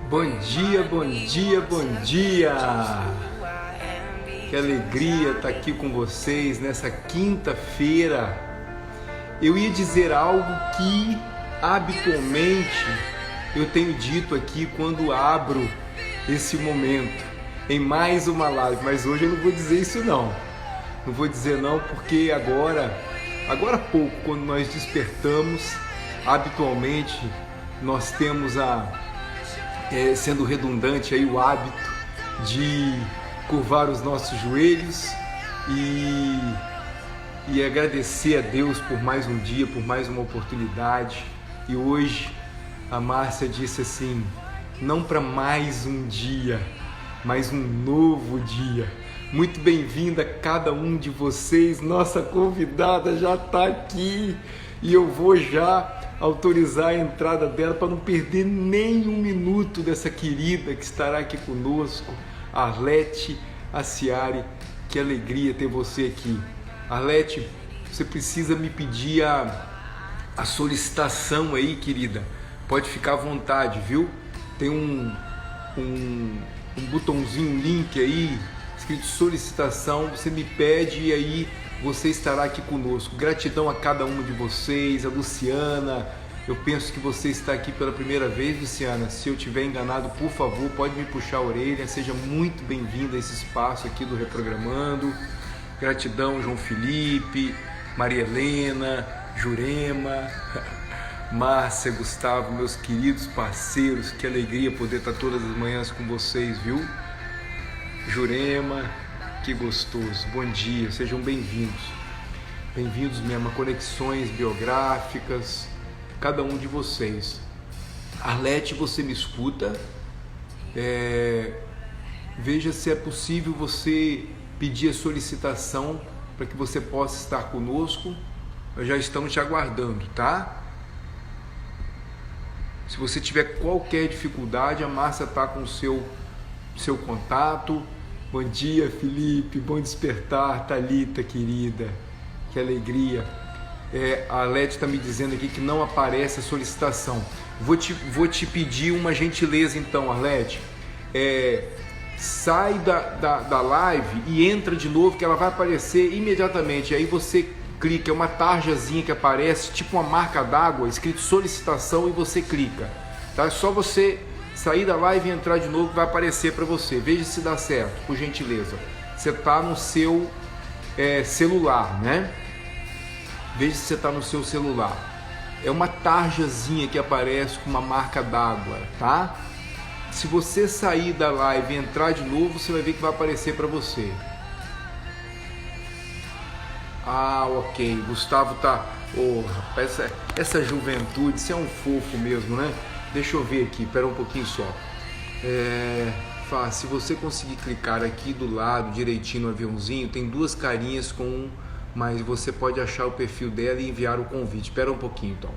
Bom dia, bom dia, bom dia! Que alegria estar aqui com vocês nessa quinta-feira. Eu ia dizer algo que habitualmente eu tenho dito aqui quando abro esse momento em mais uma live, mas hoje eu não vou dizer isso não. Não vou dizer não porque agora há pouco, quando nós despertamos, habitualmente nós temos sendo redundante aí o hábito de curvar os nossos joelhos e agradecer a Deus por mais um dia, por mais uma oportunidade. E hoje a Márcia disse assim, não para mais um dia, mas um novo dia. Muito bem-vinda cada um de vocês, nossa convidada já está aqui e eu vou já autorizar a entrada dela para não perder nem um minuto dessa querida que estará aqui conosco, Arlete Aciari. Que alegria ter você aqui. Arlete, você precisa me pedir a solicitação aí, querida. Pode ficar à vontade, viu? Tem um botãozinho, um link aí, escrito solicitação, você me pede e aí você estará aqui conosco. Gratidão a cada uma de vocês, a Luciana, eu penso que você está aqui pela primeira vez, Luciana. Se eu estiver enganado, por favor, pode me puxar a orelha. Seja muito bem-vinda a esse espaço aqui do Reprogramando. Gratidão, João Felipe, Maria Helena, Jurema, Márcia, Gustavo, meus queridos parceiros. Que alegria poder estar todas as manhãs com vocês, viu? Jurema, que gostoso. Bom dia, sejam bem-vindos. Bem-vindos mesmo a Conexões Biográficas, cada um de vocês. Arlete, você me escuta? Veja se é possível você pedir a solicitação para que você possa estar conosco. Nós já estamos te aguardando, tá? Se você tiver qualquer dificuldade, a Márcia está com o seu contato. Bom dia, Felipe, bom despertar, Thalita, querida, que alegria. A Arlete está me dizendo aqui que não aparece a solicitação. Vou te pedir uma gentileza então, Arlete. Sai da live e entra de novo, que ela vai aparecer imediatamente. Aí você clica, é uma tarjazinha que aparece, tipo uma marca d'água, escrito solicitação, e você clica. Tá? É só você sair da live e entrar de novo, que vai aparecer para você. Veja se dá certo, por gentileza. Você está no seu celular, né? Veja se você está no seu celular. É uma tarjazinha que aparece com uma marca d'água, tá? Se você sair da live e entrar de novo, você vai ver que vai aparecer para você. Ok. Gustavo tá... rapaz, essa juventude, isso é um fofo mesmo, né? Deixa eu ver aqui, espera um pouquinho só. Se você conseguir clicar aqui do lado direitinho no aviãozinho, tem duas carinhas mas você pode achar o perfil dela e enviar o convite. Espera um pouquinho então.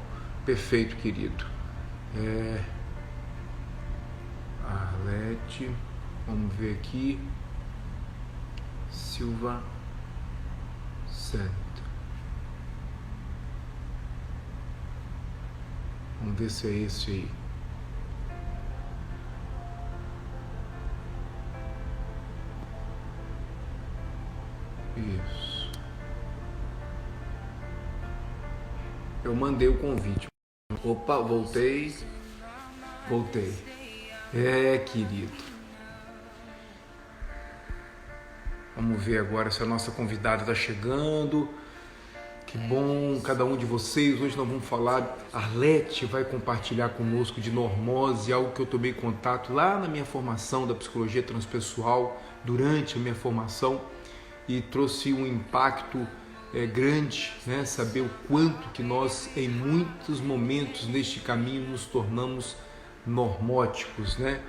Perfeito, querido. Arlete, vamos ver aqui. Silva, certo. Vamos ver se é esse aí. Isso. Eu mandei o convite. Opa, voltei. Querido. Vamos ver agora se a nossa convidada está chegando. Que bom, cada um de vocês. Hoje nós vamos falar, Arlete vai compartilhar conosco de normose, algo que eu tomei contato lá na minha formação da psicologia transpessoal, durante a minha formação, e trouxe um impacto grande, né? Saber o quanto que nós, em muitos momentos neste caminho, nos tornamos normóticos, né?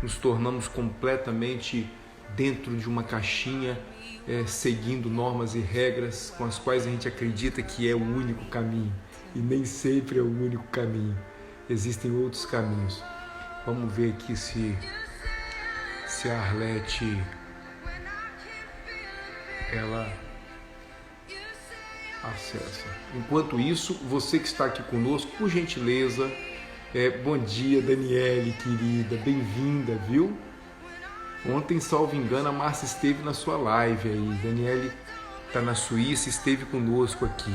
Nos tornamos completamente dentro de uma caixinha, seguindo normas e regras com as quais a gente acredita que é o único caminho, e nem sempre é o único caminho, existem outros caminhos. Vamos ver aqui se a Arlete ela acessa. Enquanto isso, você que está aqui conosco, por gentileza, Bom dia, Daniele, querida, bem-vinda, viu? Ontem, salvo engano, a Márcia esteve na sua live aí. Daniele está na Suíça, esteve conosco aqui.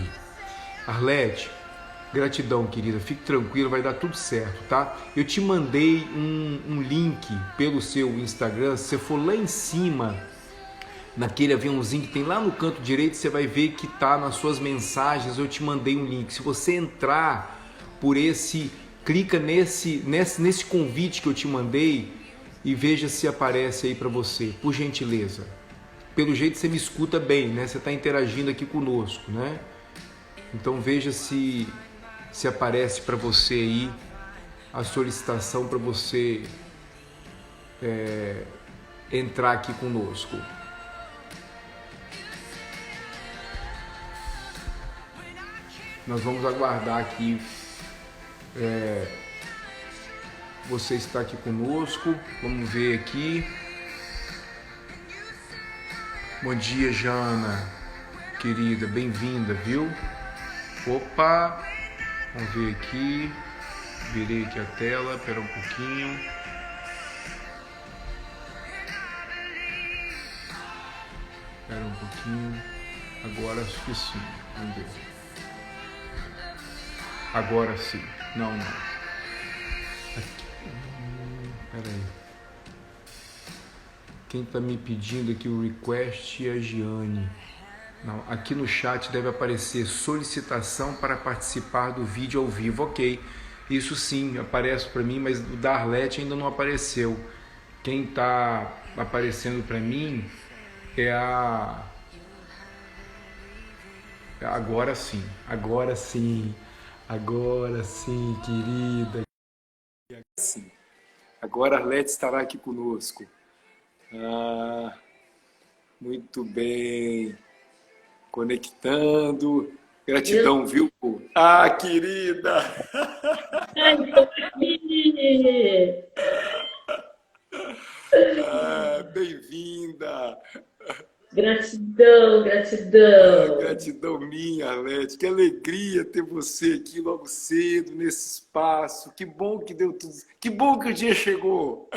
Arlete, gratidão, querida. Fique tranquila, vai dar tudo certo, tá? Eu te mandei um link pelo seu Instagram. Se você for lá em cima, naquele aviãozinho que tem lá no canto direito, você vai ver que tá nas suas mensagens. Eu te mandei um link. Se você entrar por clica nesse convite que eu te mandei e veja se aparece aí para você, por gentileza. Pelo jeito você me escuta bem, né? Você está interagindo aqui conosco, né? Então veja se aparece para você aí a solicitação para você entrar aqui conosco. Nós vamos aguardar aqui. Você está aqui conosco. Vamos ver aqui. Bom dia, Jana, querida, bem-vinda, viu? Opa, vamos ver aqui. Virei aqui a tela, espera um pouquinho. Espera um pouquinho. Agora acho que sim. Vamos ver. Agora sim. Não. Peraí. Quem está me pedindo aqui o request é a Giane. Não, aqui no chat deve aparecer solicitação para participar do vídeo ao vivo. Ok, isso sim aparece para mim, mas o da Arlete ainda não apareceu. Quem está aparecendo para mim é a... Agora sim, querida. Sim. Agora a Arlete estará aqui conosco. Muito bem. Conectando. Gratidão, viu? Querida! Bem-vinda! Gratidão. Gratidão minha, Arlete. Que alegria ter você aqui logo cedo, nesse espaço. Que bom que deu tudo. Que bom que o dia chegou.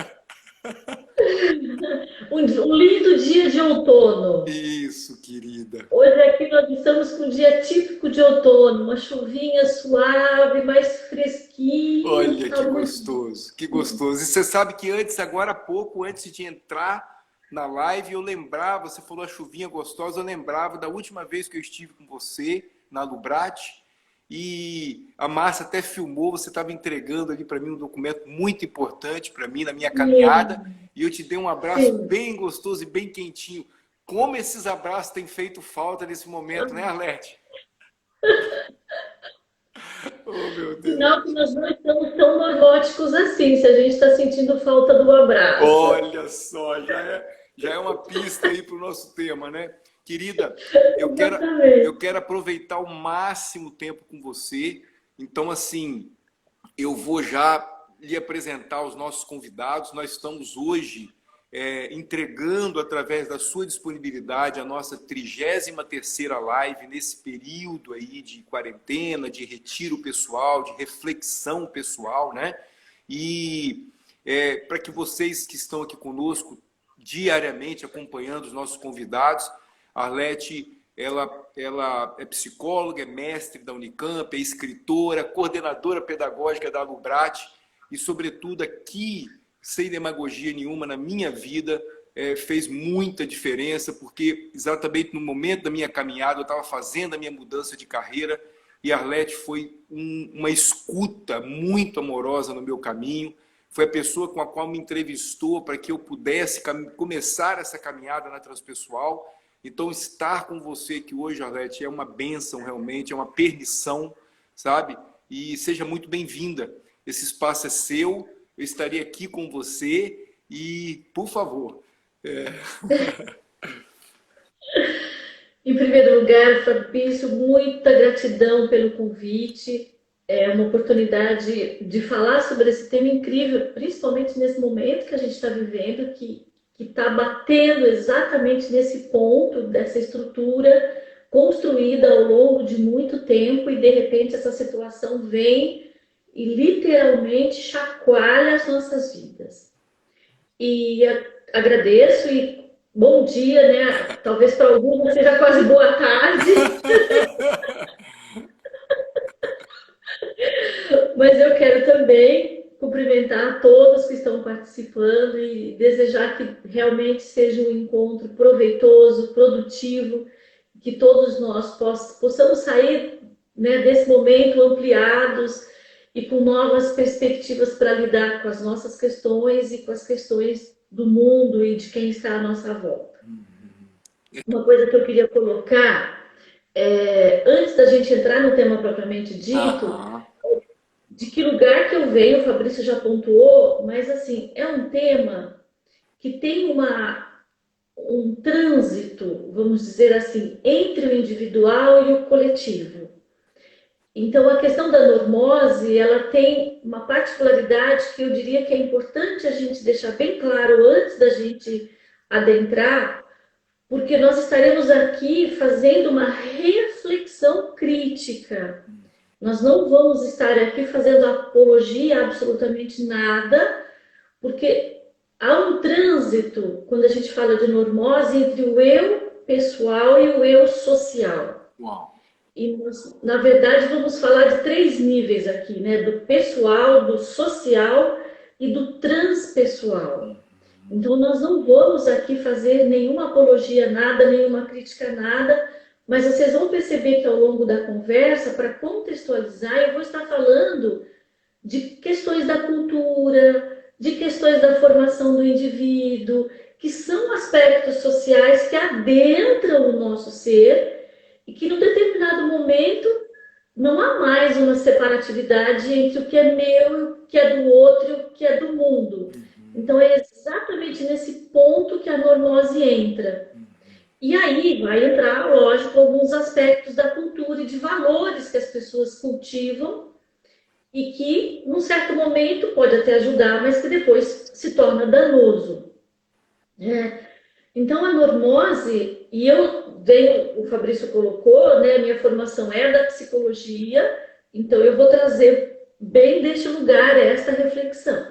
Um lindo dia de outono. Isso, querida. Hoje aqui nós estamos com um dia típico de outono, uma chuvinha suave, mais fresquinha. Olha, que gostoso, que gostoso. E você sabe que agora há pouco, antes de entrar na live, eu lembrava, você falou a chuvinha gostosa, eu lembrava da última vez que eu estive com você na Lubrate, e a Márcia até filmou, você estava entregando ali para mim um documento muito importante para mim, na minha caminhada, e eu te dei um abraço bem gostoso e bem quentinho. Como esses abraços têm feito falta nesse momento, né, Arlete? Oh, meu Deus. Sinal que nós não estamos tão neuróticos assim, se a gente está sentindo falta do abraço. Olha só, já é uma pista aí para o nosso tema, né? Querida, eu quero aproveitar o máximo tempo com você. Então, assim, eu vou já lhe apresentar os nossos convidados. Nós estamos hoje entregando, através da sua disponibilidade, a nossa 33ª live nesse período aí de quarentena, de retiro pessoal, de reflexão pessoal, né? E para que vocês que estão aqui conosco diariamente acompanhando os nossos convidados, a Arlete, ela é psicóloga, é mestre da Unicamp, é escritora, coordenadora pedagógica da Lubrate e, sobretudo, aqui, sem demagogia nenhuma, na minha vida, fez muita diferença, porque exatamente no momento da minha caminhada, eu estava fazendo a minha mudança de carreira e a Arlete foi uma escuta muito amorosa no meu caminho, foi a pessoa com a qual me entrevistou para que eu pudesse começar essa caminhada na transpessoal. Então, estar com você aqui hoje, Arlete, é uma bênção realmente, é uma permissão, sabe? E seja muito bem-vinda. Esse espaço é seu, eu estarei aqui com você e, por favor... Em primeiro lugar, Fabrício, muita gratidão pelo convite. É uma oportunidade de falar sobre esse tema incrível, principalmente nesse momento que a gente está vivendo, que está batendo exatamente nesse ponto dessa estrutura construída ao longo de muito tempo e, de repente, essa situação vem e literalmente chacoalha as nossas vidas. E agradeço e bom dia, né? Talvez para alguns seja quase boa tarde, mas eu quero também cumprimentar todos que estão participando e desejar que realmente seja um encontro proveitoso, produtivo, que todos nós possamos sair, né, desse momento ampliados e com novas perspectivas para lidar com as nossas questões e com as questões do mundo e de quem está à nossa volta. Uma coisa que eu queria colocar, antes da gente entrar no tema propriamente dito, de que lugar que eu venho, o Fabrício já pontuou, mas assim, é um tema que tem um trânsito, vamos dizer assim, entre o individual e o coletivo. Então, a questão da normose, ela tem uma particularidade que eu diria que é importante a gente deixar bem claro antes da gente adentrar, porque nós estaremos aqui fazendo uma reflexão crítica. Nós não vamos estar aqui fazendo apologia a absolutamente nada, porque há um trânsito, quando a gente fala de normose, entre o eu pessoal e o eu social. Uau. E nós, na verdade, vamos falar de 3 níveis aqui, né? Do pessoal, do social e do transpessoal. Então, nós não vamos aqui fazer nenhuma apologia a nada, nenhuma crítica a nada, mas vocês vão perceber que ao longo da conversa, para contextualizar, eu vou estar falando de questões da cultura, de questões da formação do indivíduo, que são aspectos sociais que adentram o nosso ser e que, num determinado momento, não há mais uma separatividade entre o que é meu, o que é do outro e o que é do mundo. Então, é exatamente nesse ponto que a normose entra. E aí vai entrar, lógico, alguns aspectos da cultura e de valores que as pessoas cultivam e que, num certo momento, pode até ajudar, mas que depois se torna danoso. Então, a normose, e o Fabrício colocou, né, minha formação é da psicologia, então eu vou trazer bem deste lugar esta reflexão.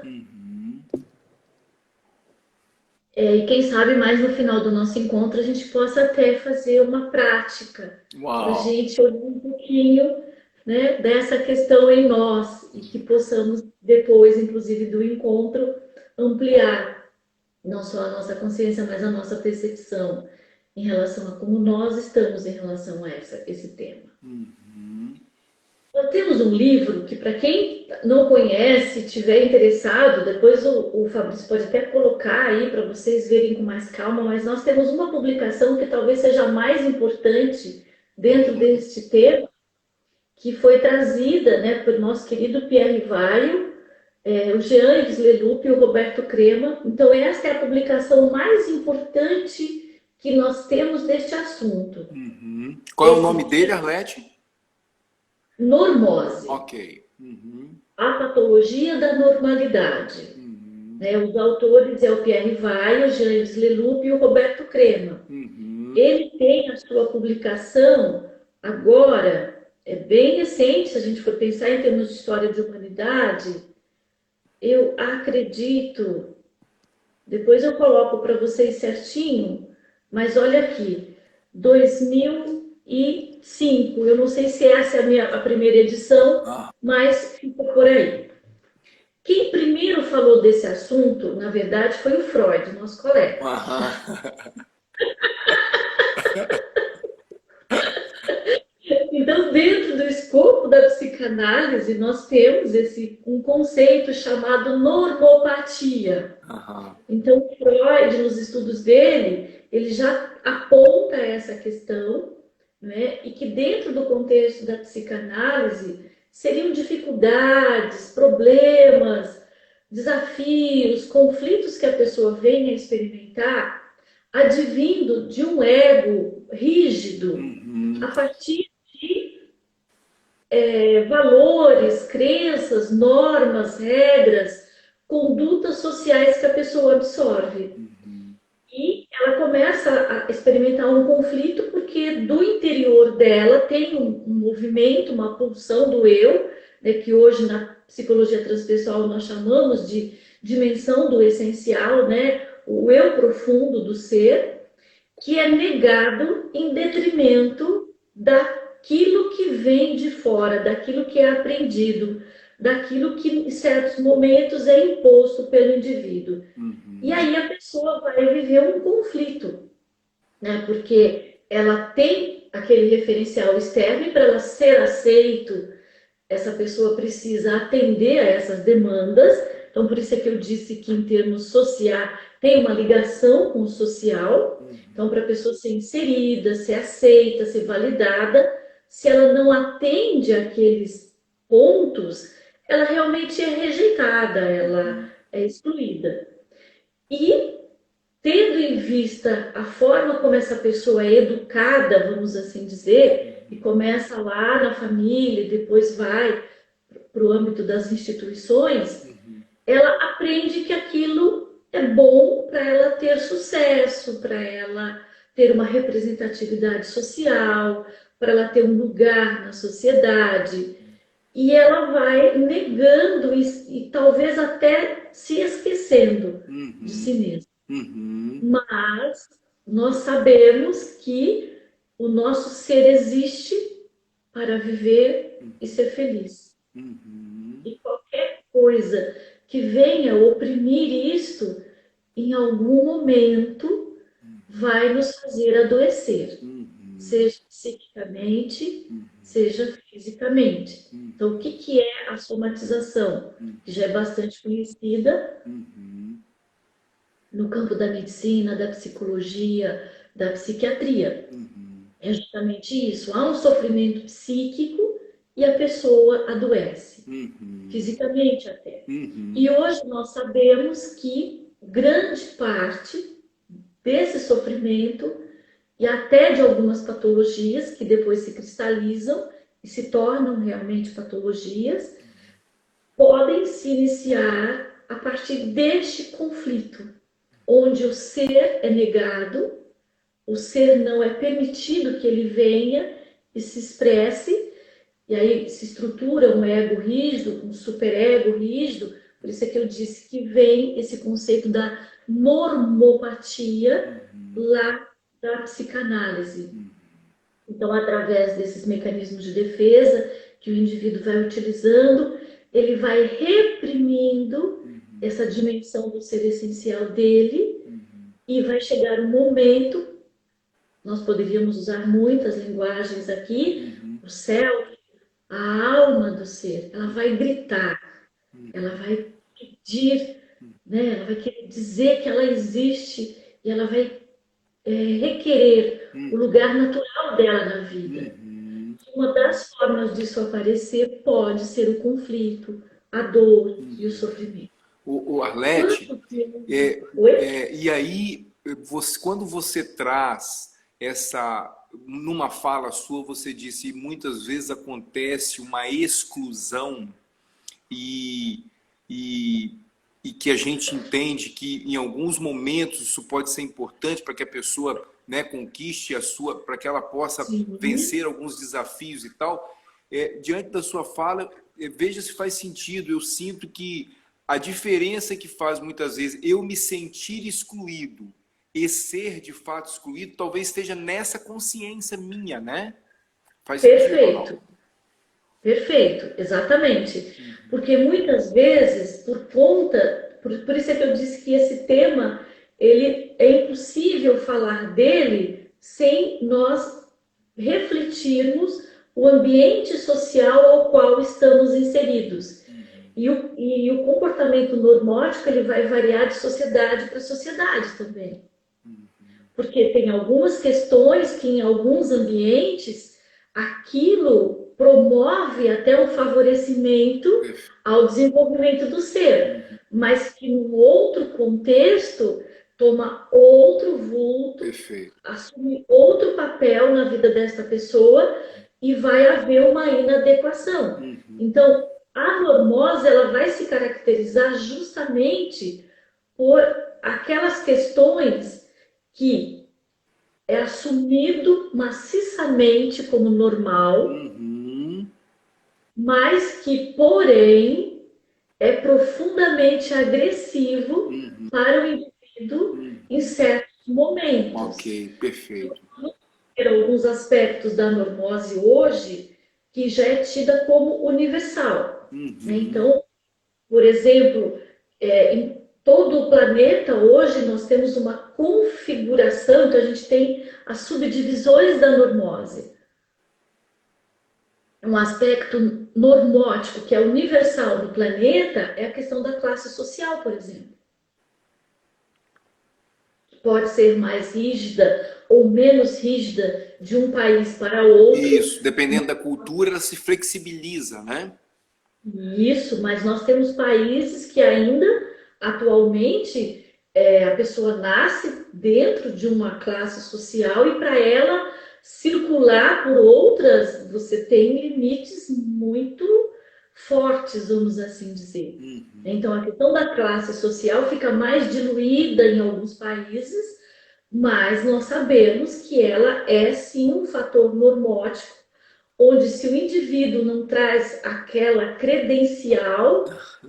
E quem sabe mais no final do nosso encontro a gente possa até fazer uma prática para a gente olhar um pouquinho, né, dessa questão em nós e que possamos depois, inclusive do encontro, ampliar não só a nossa consciência, mas a nossa percepção em relação a como nós estamos em relação a esse tema. Nós temos um livro que, para quem não conhece, tiver interessado, depois o Fabrício pode até colocar aí para vocês verem com mais calma, mas nós temos uma publicação que talvez seja a mais importante dentro deste tema, que foi trazida, né, pelo nosso querido Pierre Vaio, o Jean-Yves Leloup e o Roberto Crema. Então, esta é a publicação mais importante que nós temos deste assunto. Qual é o nome dele, Arlete? Normose. Ok. A patologia da normalidade. Os autores é o Pierre Vaio, o Jean-Yves Leloup e o Roberto Crema. Ele tem a sua publicação agora, é bem recente, se a gente for pensar em termos de história de humanidade, eu acredito, depois eu coloco para vocês certinho, mas olha aqui, 2005, eu não sei se essa é a primeira edição, mas fica por aí. Quem primeiro falou desse assunto, na verdade, foi o Freud, nosso colega. Então, dentro do escopo da psicanálise, nós temos um conceito chamado normopatia. Então, Freud, nos estudos dele, ele já aponta essa questão, né? E que dentro do contexto da psicanálise seriam dificuldades, problemas, desafios, conflitos que a pessoa vem a experimentar advindo de um ego rígido, a partir de valores, crenças, normas, regras, condutas sociais que a pessoa absorve. E ela começa a experimentar um conflito porque do interior dela tem um movimento, uma pulsão do eu, né, que hoje na psicologia transpessoal nós chamamos de dimensão do essencial, né, o eu profundo do ser, que é negado em detrimento daquilo que vem de fora, daquilo que é aprendido, daquilo que em certos momentos é imposto pelo indivíduo. E aí a pessoa vai viver um conflito, né? Porque ela tem aquele referencial externo e para ela ser aceito, essa pessoa precisa atender a essas demandas. Então, por isso é que eu disse que, em termos social, tem uma ligação com o social. Então, para a pessoa ser inserida, ser aceita, ser validada, se ela não atende aqueles pontos, ela realmente é rejeitada, ela é excluída. E, tendo em vista a forma como essa pessoa é educada, vamos assim dizer, e começa lá na família, depois vai para o âmbito das instituições, ela aprende que aquilo é bom para ela ter sucesso, para ela ter uma representatividade social, para ela ter um lugar na sociedade. E ela vai negando e talvez até se esquecendo de si mesma. Mas nós sabemos que o nosso ser existe para viver e ser feliz. E qualquer coisa que venha oprimir isto, em algum momento, vai nos fazer adoecer, seja psiquicamente, seja fisicamente. Então, o que é a somatização? Que já é bastante conhecida no campo da medicina, da psicologia, da psiquiatria. É justamente isso. Há um sofrimento psíquico e a pessoa adoece, fisicamente até. E hoje nós sabemos que grande parte desse sofrimento e até de algumas patologias que depois se cristalizam e se tornam realmente patologias, podem se iniciar a partir deste conflito, onde o ser é negado, o ser não é permitido que ele venha e se expresse, e aí se estrutura um ego rígido, um superego rígido. Por isso é que eu disse que vem esse conceito da normopatia lá da psicanálise. Então, através desses mecanismos de defesa que o indivíduo vai utilizando, ele vai reprimindo essa dimensão do ser essencial dele e vai chegar um momento, nós poderíamos usar muitas linguagens aqui, o céu, a alma do ser, ela vai gritar, ela vai pedir, né? Ela vai querer dizer que ela existe e ela vai requerer o lugar natural dela na vida. Uma das formas disso aparecer pode ser o conflito, a dor e o sofrimento. O Arlete, e aí, quando você traz numa fala sua, você disse, muitas vezes acontece uma exclusão e que a gente entende que em alguns momentos isso pode ser importante para que a pessoa, né, conquiste para que ela possa vencer alguns desafios e tal. Diante da sua fala, veja se faz sentido. Eu sinto que a diferença que faz muitas vezes eu me sentir excluído e ser de fato excluído, talvez esteja nessa consciência minha, né? Faz Perfeito. sentido, Perfeito, exatamente. Porque muitas vezes, por isso é que eu disse que esse tema, ele é impossível falar dele sem nós refletirmos o ambiente social ao qual estamos inseridos. E o comportamento normótico, ele vai variar de sociedade para sociedade também. Porque tem algumas questões que em alguns ambientes aquilo promove até um favorecimento ao desenvolvimento do ser, mas que num outro contexto toma outro vulto, assume outro papel na vida desta pessoa e vai haver uma inadequação. Então, a normose, ela vai se caracterizar justamente por aquelas questões que é assumido maciçamente como normal, mas que, porém, é profundamente agressivo para o indivíduo em certos momentos. Ok, perfeito. Alguns aspectos da normose hoje que já é tida como universal. Né? Então, por exemplo, em todo o planeta hoje nós temos uma configuração, então a gente tem as subdivisões da normose. Um aspecto normótico que é universal no planeta é a questão da classe social, por exemplo. Pode ser mais rígida ou menos rígida de um país para outro. Isso, dependendo da cultura, ela se flexibiliza, né? Isso, mas nós temos países que ainda, atualmente, a pessoa nasce dentro de uma classe social e para ela circular por outras, você tem limites muito fortes, vamos assim dizer. Então, a questão da classe social fica mais diluída em alguns países, mas nós sabemos que ela é, sim, um fator normótico, onde se o indivíduo não traz aquela credencial,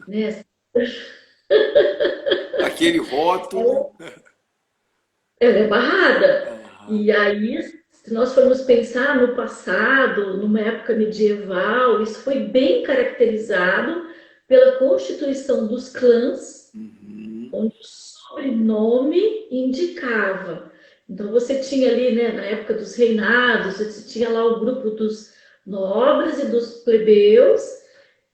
né? Aquele rótulo. Ela é barrada. E aí, se nós formos pensar no passado, numa época medieval, isso foi bem caracterizado pela constituição dos clãs, onde o sobrenome indicava. Então, você tinha ali, né, na época dos reinados, você tinha lá o grupo dos nobres e dos plebeus,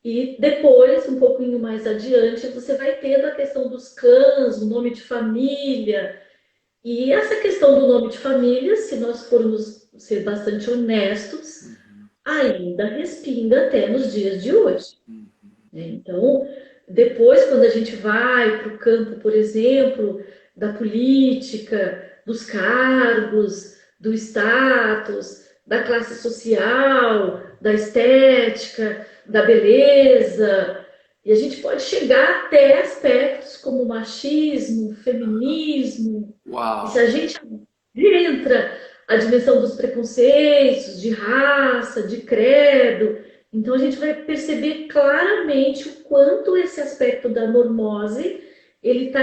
e depois, um pouquinho mais adiante, você vai tendo a questão dos clãs, o nome de família. E essa questão do nome de família, se nós formos ser bastante honestos, ainda respinga até nos dias de hoje. Então, depois, quando a gente vai para o campo, por exemplo, da política, dos cargos, do status, da classe social, da estética, da beleza, e a gente pode chegar até aspectos como machismo, feminismo. Uau. E se a gente entra a dimensão dos preconceitos, de raça, de credo, então a gente vai perceber claramente o quanto esse aspecto da normose ele está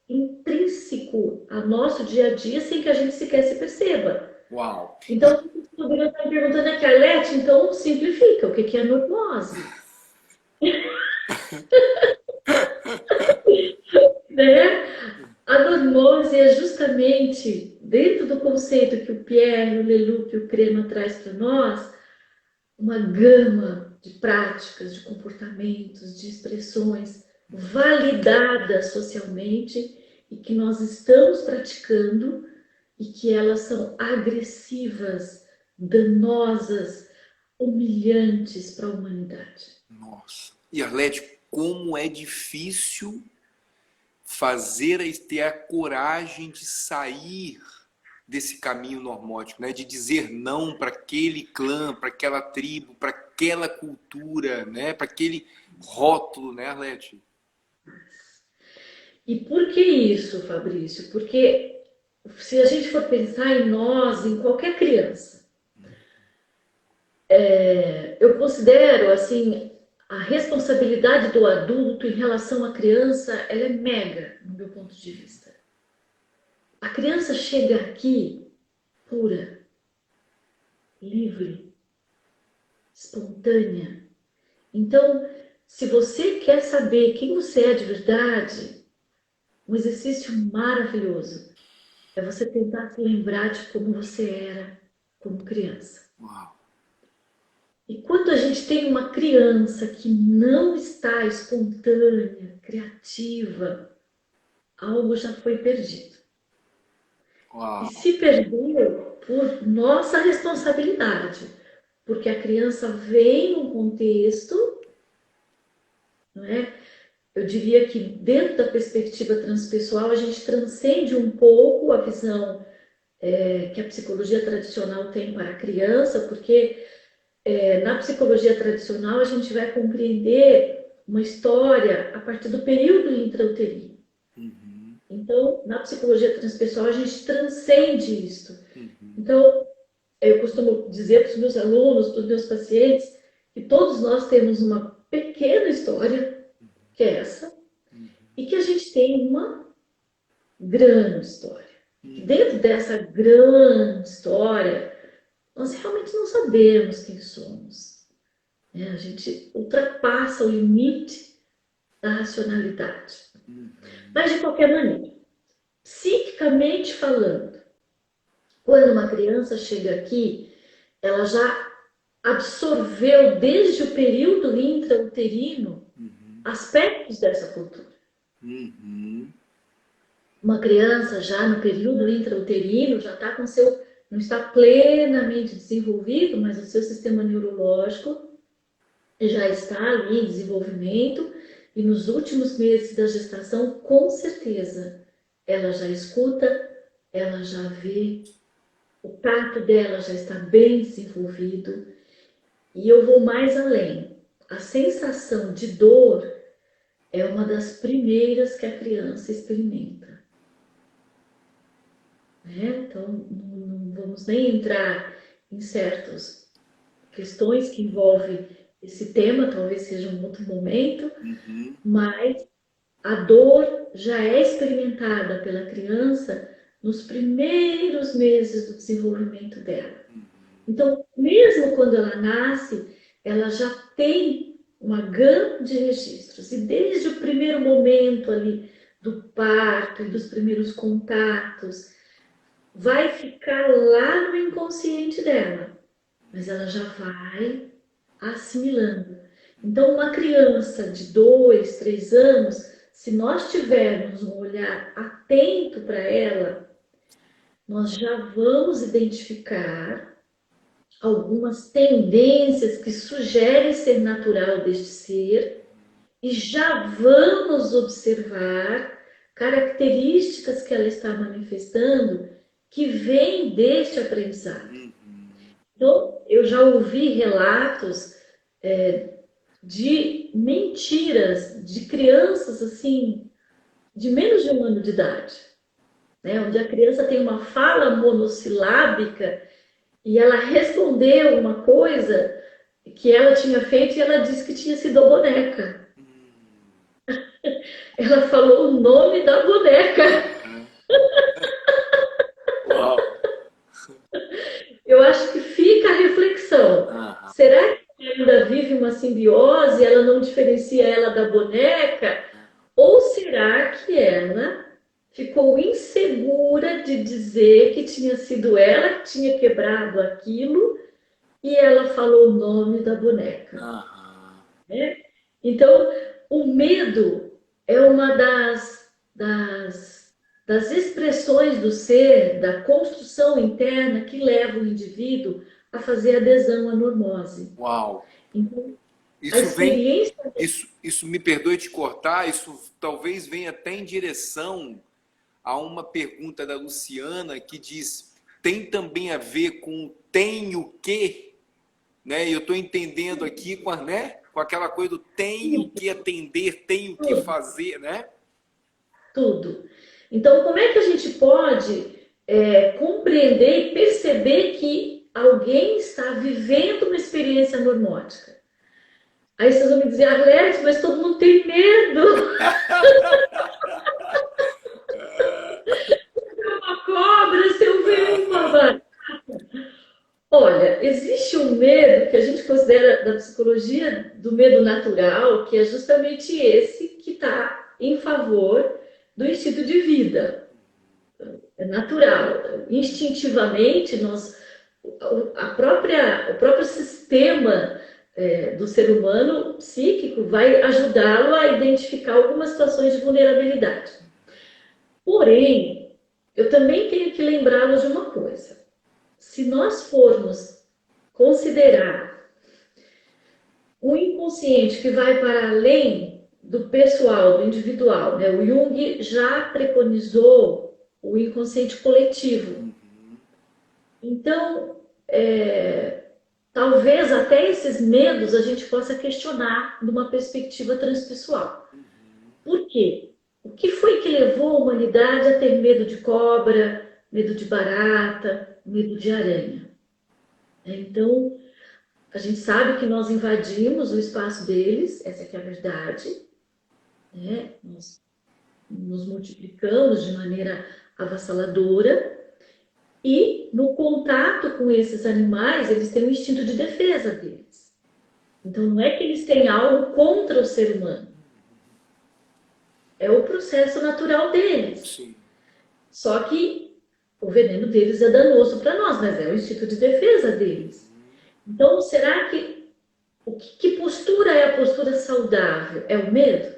intrínseco ao nosso dia a dia sem que a gente sequer se perceba. Uau. Então, você poderia estar me perguntando aqui, Arlete, então simplifica, o que é normose? Né? A normose é justamente, dentro do conceito que o Pierre, o Leloup e o Crema traz para nós, uma gama de práticas, de comportamentos, de expressões validadas socialmente e que nós estamos praticando e que elas são agressivas, danosas, humilhantes para a humanidade. Nossa. E Arlete, como é difícil fazer e ter a coragem de sair desse caminho normótico, né? De dizer não para aquele clã, para aquela tribo, para aquela cultura, né? Para aquele rótulo, né, Arlete? E por que isso, Fabrício? Porque se a gente for pensar em nós, em qualquer criança, eu considero assim a responsabilidade do adulto em relação à criança, ela é mega, no meu ponto de vista. A criança chega aqui pura, livre, espontânea. Então, se você quer saber quem você é de verdade, um exercício maravilhoso é você tentar se lembrar de como você era como criança. Uau. E quando a gente tem uma criança que não está espontânea, criativa, algo já foi perdido. Uau. E se perdeu por nossa responsabilidade, porque a criança vem num contexto, não é? Eu diria que dentro da perspectiva transpessoal a gente transcende um pouco a visão que a psicologia tradicional tem para a criança, porque na psicologia tradicional a gente vai compreender uma história a partir do período intrauterino. Então, na psicologia transpessoal a gente transcende isso. Então, eu costumo dizer para os meus alunos, para os meus pacientes, que todos nós temos uma pequena história, que é essa, e que a gente tem uma grande história. E dentro dessa grande história, nós realmente não sabemos quem somos. A gente ultrapassa o limite da racionalidade. Mas, de qualquer maneira, psiquicamente falando, quando uma criança chega aqui, ela já absorveu desde o período intrauterino aspectos dessa cultura. Uma criança já no período intrauterino já está com seu, não está plenamente desenvolvido, mas o seu sistema neurológico já está ali em desenvolvimento, e nos últimos meses da gestação, com certeza, ela já escuta, ela já vê, o tato dela já está bem desenvolvido. E eu vou mais além. A sensação de dor é uma das primeiras que a criança experimenta. Então, não vamos nem entrar em certas questões que envolvem esse tema, talvez seja um outro momento, mas a dor já é experimentada pela criança nos primeiros meses do desenvolvimento dela. Então, mesmo quando ela nasce, ela já tem uma gama de registros. E desde o primeiro momento ali do parto e dos primeiros contatos, vai ficar lá no inconsciente dela. Mas ela já vai assimilando. Então, uma criança de 2, 3 anos, se nós tivermos um olhar atento para ela, nós já vamos identificar algumas tendências que sugerem ser natural deste ser e já vamos observar características que ela está manifestando que vêm deste aprendizado. Então, eu já ouvi relatos de mentiras de crianças assim, de menos de 1 ano de idade, né? Onde a criança tem uma fala monossilábica e ela respondeu uma coisa que ela tinha feito e ela disse que tinha sido a boneca. Ela falou o nome da boneca. Uau. Eu acho que fica a reflexão. Será que ela ainda vive uma simbiose, ela não diferencia ela da boneca? Ou será que ela ficou insegura de dizer que tinha sido ela que tinha quebrado aquilo e ela falou o nome da boneca? Né? Então, o medo é uma das expressões do ser, da construção interna que leva o indivíduo a fazer adesão à normose. Uau! Então, isso me perdoe te cortar, isso talvez venha até em direção a uma pergunta da Luciana que diz, tem também a ver com tenho que, né? Eu estou entendendo aqui com, né? Com aquela coisa do tenho que atender, tenho que fazer, né? Tudo. Então, como é que a gente pode compreender e perceber que alguém está vivendo uma experiência normótica? Aí vocês vão me dizer, Alex, mas todo mundo tem medo. Uma cobra, se eu ver uma barata. Olha, existe um medo que a gente considera da psicologia do medo natural, que é justamente esse que está em favor do instinto de vida. É natural. Instintivamente, o próprio sistema do ser humano psíquico vai ajudá-lo a identificar algumas situações de vulnerabilidade. Porém, eu também tenho que lembrá-los de uma coisa. Se nós formos considerar um inconsciente que vai para além do pessoal, do individual, né? O Jung já preconizou o inconsciente coletivo. Então, talvez até esses medos a gente possa questionar numa perspectiva transpessoal. Por quê? O que foi que levou a humanidade a ter medo de cobra, medo de barata, medo de aranha? Então, A gente sabe que nós invadimos o espaço deles, essa que é a verdade, né? Nós nos multiplicamos de maneira avassaladora e no contato com esses animais, eles têm um instinto de defesa deles. Então, não é que eles têm algo contra o ser humano. É o processo natural deles. Sim. Só que o veneno deles é danoso para nós, mas é o instinto de defesa deles. Então, será que que postura é a postura saudável? É o medo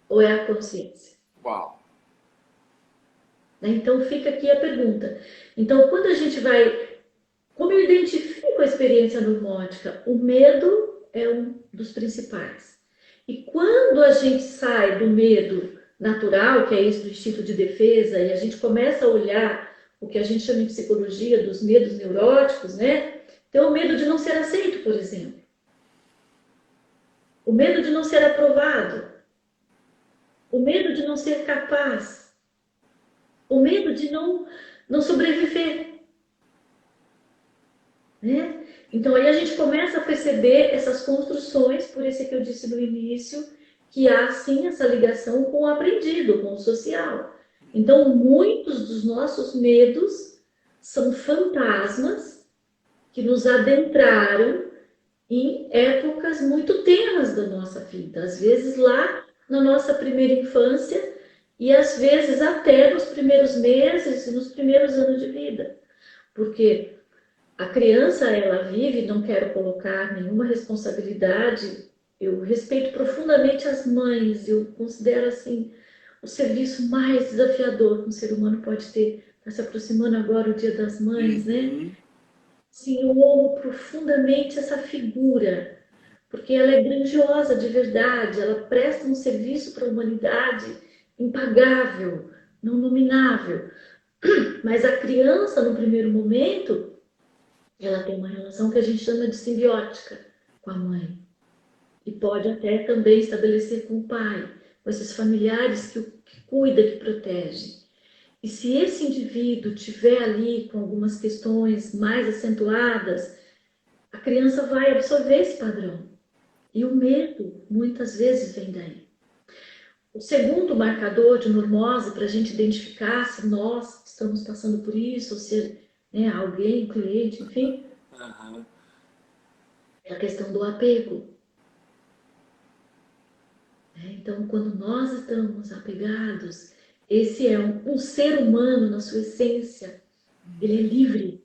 ou é a consciência? Uau! Então, fica aqui a pergunta. Então, quando a gente vai... Como eu identifico a experiência normótica? O medo é um dos principais. E quando a gente sai do medo natural, que é esse do instinto de defesa, e a gente começa a olhar o que a gente chama em psicologia dos medos neuróticos, né? Então, o medo de não ser aceito, por exemplo. O medo de não ser aprovado. O medo de não ser capaz. O medo de não sobreviver. Né? Então, aí a gente começa a perceber essas construções, por isso que eu disse no início, que há, sim, essa ligação com o aprendido, com o social. Então, muitos dos nossos medos são fantasmas que nos adentraram em épocas muito tenras da nossa vida. Às vezes lá na nossa primeira infância e às vezes até nos primeiros meses e nos primeiros anos de vida. Porque a criança, ela vive, não quero colocar nenhuma responsabilidade, eu respeito profundamente as mães, eu considero assim o serviço mais desafiador que um ser humano pode ter. Está se aproximando agora o Dia das Mães, né? Sim, eu amo profundamente essa figura, porque ela é grandiosa de verdade, ela presta um serviço para a humanidade impagável, não nominável. Mas a criança, no primeiro momento, ela tem uma relação que a gente chama de simbiótica com a mãe. E pode até também estabelecer com o pai, com esses familiares que cuida, que protege. E se esse indivíduo tiver ali com algumas questões mais acentuadas, a criança vai absorver esse padrão. E o medo, muitas vezes, vem daí. O segundo marcador de normose, para a gente identificar se nós estamos passando por isso, ou se alguém, cliente, enfim, é a questão do apego. Então, quando nós estamos apegados, esse é um ser humano na sua essência, ele é livre.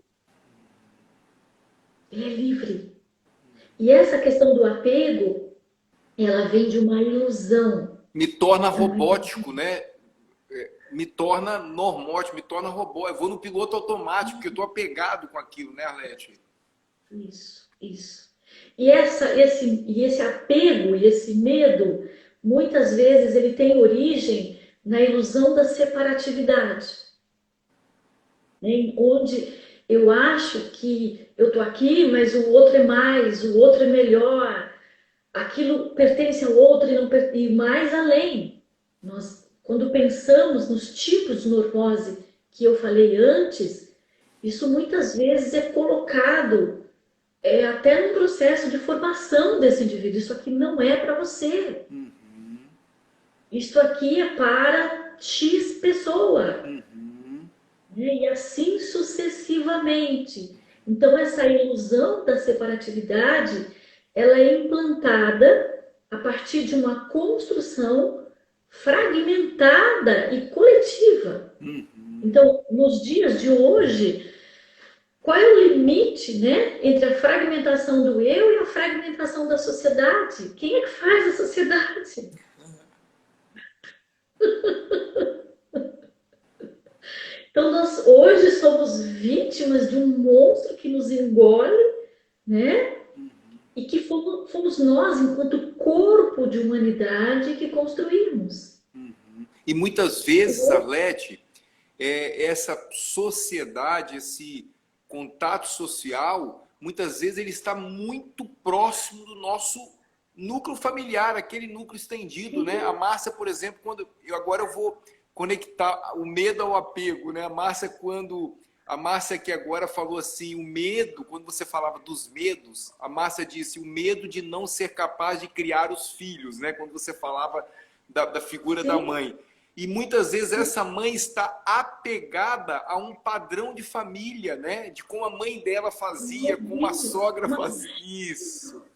Ele é livre. E essa questão do apego, ela vem de uma ilusão. Me torna robótico, né? Me torna normótico, me torna robô. Eu vou no piloto automático, porque eu estou apegado com aquilo, né, Arlete? Isso. E esse apego e esse medo, muitas vezes, ele tem origem na ilusão da separatividade. Né? Onde eu acho que eu estou aqui, mas o outro é mais, o outro é melhor. Aquilo pertence ao outro e mais além. Nós, quando pensamos nos tipos de normose que eu falei antes, isso muitas vezes é colocado até no processo de formação desse indivíduo. Isso aqui não é para você. Isso aqui é para X pessoa. E assim sucessivamente. Então, essa ilusão da separatividade, ela é implantada a partir de uma construção fragmentada e coletiva. Então, nos dias de hoje, qual é o limite, né, entre a fragmentação do eu e a fragmentação da sociedade? Quem é que faz a sociedade? Então, nós hoje somos vítimas de um monstro que nos engole, né? E que fomos nós, enquanto corpo de humanidade, que construímos. E muitas vezes, Arlete, essa sociedade, esse contato social, muitas vezes ele está muito próximo do nosso núcleo familiar, aquele núcleo estendido, né? A Márcia, por exemplo, agora eu vou conectar o medo ao apego, né? A Márcia, quando A Márcia que agora falou assim, o medo, quando você falava dos medos, a Márcia disse o medo de não ser capaz de criar os filhos, né? Quando você falava da figura da mãe. E muitas vezes essa mãe está apegada a um padrão de família, né? De como a mãe dela fazia, como a sogra fazia isso.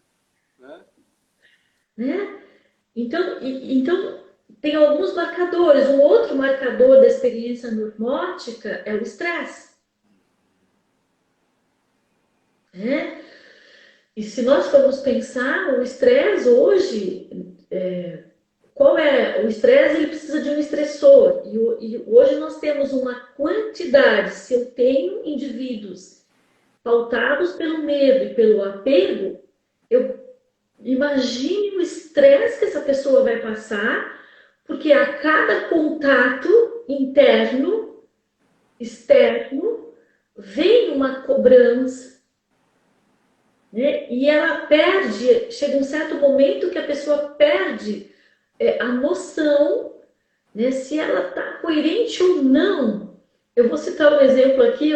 Né? Então, tem alguns marcadores. Um outro marcador da experiência normótica é o estresse. Né? E se nós formos pensar, o estresse hoje, qual é? O estresse, ele precisa de um estressor. E hoje nós temos uma quantidade, se eu tenho indivíduos pautados pelo medo e pelo apego, eu imagine o estresse que essa pessoa vai passar, porque a cada contato interno, externo, vem uma cobrança, né? E ela perde, chega um certo momento que a pessoa perde a noção, né, se ela está coerente ou não. Eu vou citar um exemplo aqui,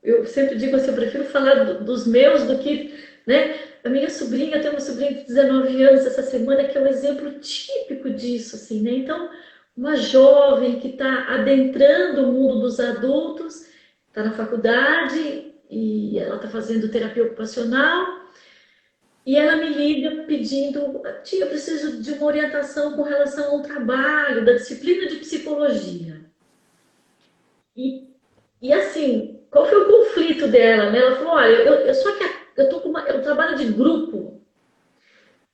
eu sempre digo assim, eu prefiro falar dos meus do que, né? A minha sobrinha, eu tenho uma sobrinha de 19 anos essa semana, que é um exemplo típico disso, assim, né? Então, uma jovem que está adentrando o mundo dos adultos, está na faculdade e ela está fazendo terapia ocupacional, e ela me liga pedindo, tia, eu preciso de uma orientação com relação ao trabalho, da disciplina de psicologia. E assim, qual foi o conflito dela, né? Ela falou, olha, eu tô com eu trabalho de grupo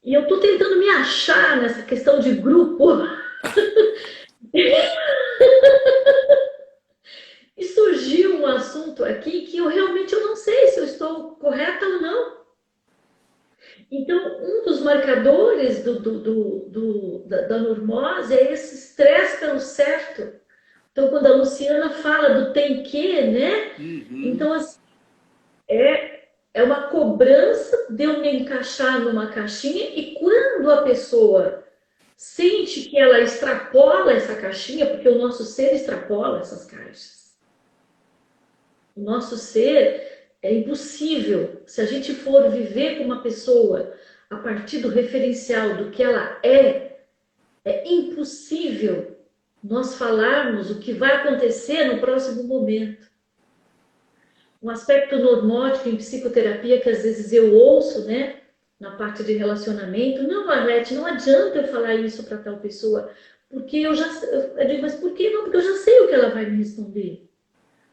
e eu tô tentando me achar nessa questão de grupo. E surgiu um assunto aqui que eu realmente não sei se eu estou correta ou não. Então, um dos marcadores da normose é esse estresse pelo certo. Então, quando a Luciana fala do tem que, né? Então, assim, é uma cobrança de eu me encaixar numa caixinha, e quando a pessoa sente que ela extrapola essa caixinha, porque o nosso ser extrapola essas caixas. O nosso ser é impossível. Se a gente for viver com uma pessoa a partir do referencial do que ela é impossível nós falarmos o que vai acontecer no próximo momento. Um aspecto normótico em psicoterapia que às vezes eu ouço, né, na parte de relacionamento, não, Arlete, não adianta eu falar isso para tal pessoa, porque eu digo, mas por que não? Porque eu já sei o que ela vai me responder.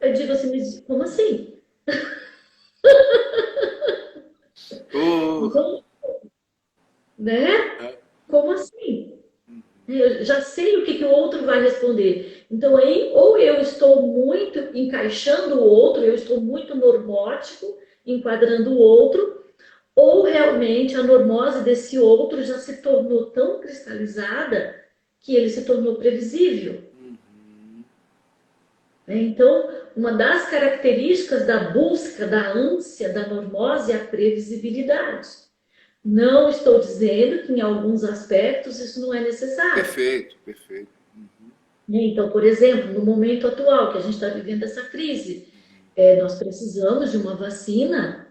Eu digo assim, mas como assim? Então, né? Como assim? Eu já sei o que o outro vai responder. Então, aí, ou eu estou muito encaixando o outro, eu estou muito normótico, enquadrando o outro, ou realmente a normose desse outro já se tornou tão cristalizada que ele se tornou previsível. Então, uma das características da busca, da ânsia, da normose é a previsibilidade. Não estou dizendo que em alguns aspectos isso não é necessário. Perfeito, perfeito. Então, por exemplo, no momento atual que a gente está vivendo essa crise, nós precisamos de uma vacina,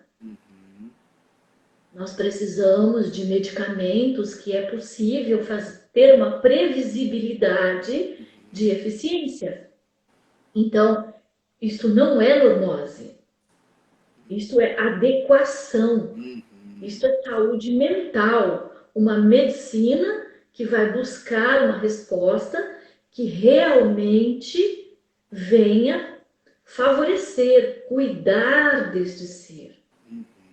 nós precisamos de medicamentos que é possível ter uma previsibilidade de eficiência. Então, isto não é normose, isto é adequação, isto é saúde mental, uma medicina que vai buscar uma resposta que realmente venha favorecer, cuidar deste ser.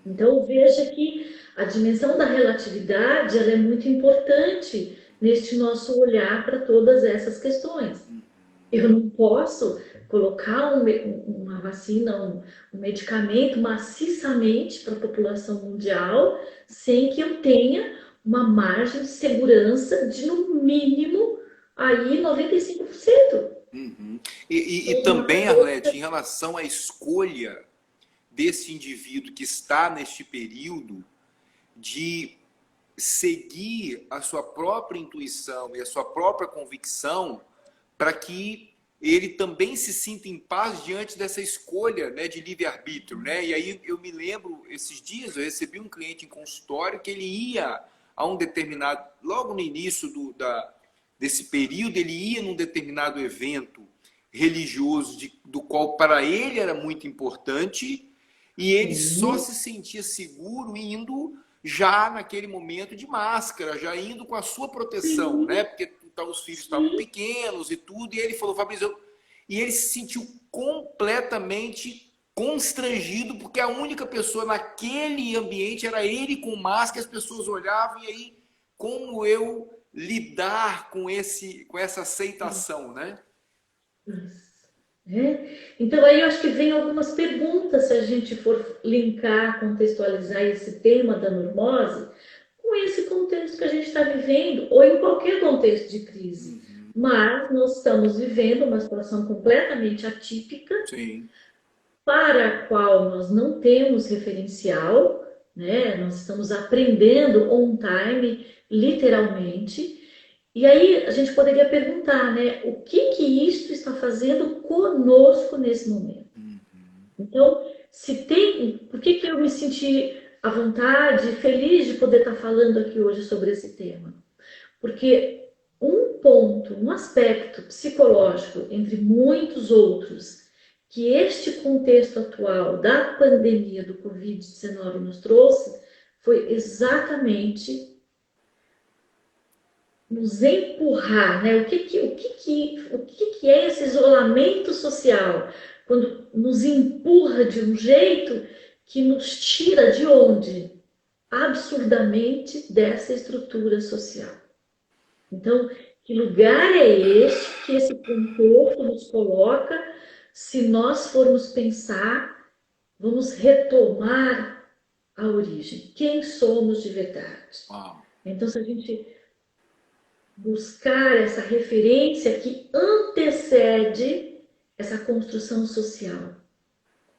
Então, veja que a dimensão da relatividade ela é muito importante neste nosso olhar para todas essas questões. Eu não posso colocar uma vacina, um medicamento maciçamente para a população mundial sem que eu tenha uma margem de segurança de, no mínimo, aí 95%. E também, Arlete, em relação à escolha desse indivíduo que está neste período de seguir a sua própria intuição e a sua própria convicção para que ele também se sinta em paz diante dessa escolha, né, de livre-arbítrio, né? E aí eu me lembro, esses dias eu recebi um cliente em consultório que ele ia a um determinado, logo no início desse período, ele ia num determinado evento religioso do qual para ele era muito importante, e ele só se sentia seguro indo já naquele momento de máscara, já indo com a sua proteção, né? Porque os filhos estavam pequenos e tudo, e ele falou, Fabrício, e ele se sentiu completamente constrangido, porque a única pessoa naquele ambiente era ele com máscara, as pessoas olhavam, e aí como eu lidar com essa aceitação, né? Então aí eu acho que vem algumas perguntas se a gente for linkar, contextualizar esse tema da normose com esse contexto que a gente está vivendo, ou em qualquer contexto de crise. Mas nós estamos vivendo uma situação completamente atípica, Sim, para a qual nós não temos referencial, né? Nós estamos aprendendo on time, literalmente. E aí a gente poderia perguntar, né? O que isso está fazendo conosco nesse momento? Então, por que eu me senti à vontade, feliz de poder estar falando aqui hoje sobre esse tema? Porque um aspecto psicológico, entre muitos outros, que este contexto atual da pandemia do Covid-19 nos trouxe, foi exatamente nos empurrar, né? O que é esse isolamento social? Quando nos empurra de um jeito que nos tira de onde? Absurdamente dessa estrutura social. Então, que lugar é este que esse contexto nos coloca? Se nós formos pensar, vamos retomar a origem. Quem somos de verdade? Então, se a gente buscar essa referência que antecede essa construção social.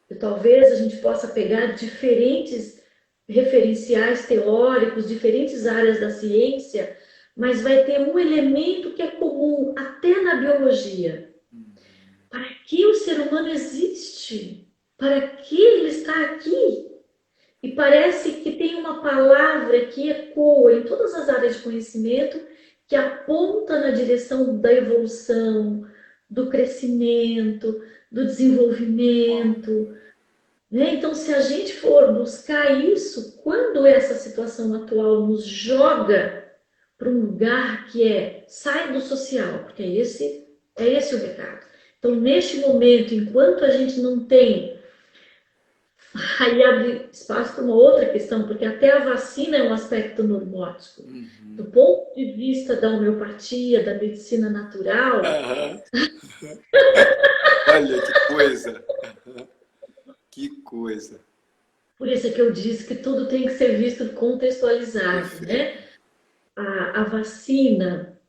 E talvez a gente possa pegar diferentes referenciais teóricos, diferentes áreas da ciência, mas vai ter um elemento que é comum até na biologia. Para que o ser humano existe? Para que ele está aqui? E parece que tem uma palavra que ecoa em todas as áreas de conhecimento, que aponta na direção da evolução, do crescimento, do desenvolvimento. Né? Então, se a gente for buscar isso, quando essa situação atual nos joga para um lugar que sai do social, porque é esse o recado. Então, neste momento, enquanto a gente não tem, aí abre espaço para uma outra questão, porque até a vacina é um aspecto normótico. Do ponto de vista da homeopatia, da medicina natural... Olha, que coisa! Que coisa! Por isso é que eu disse que tudo tem que ser visto contextualizado, né? A vacina,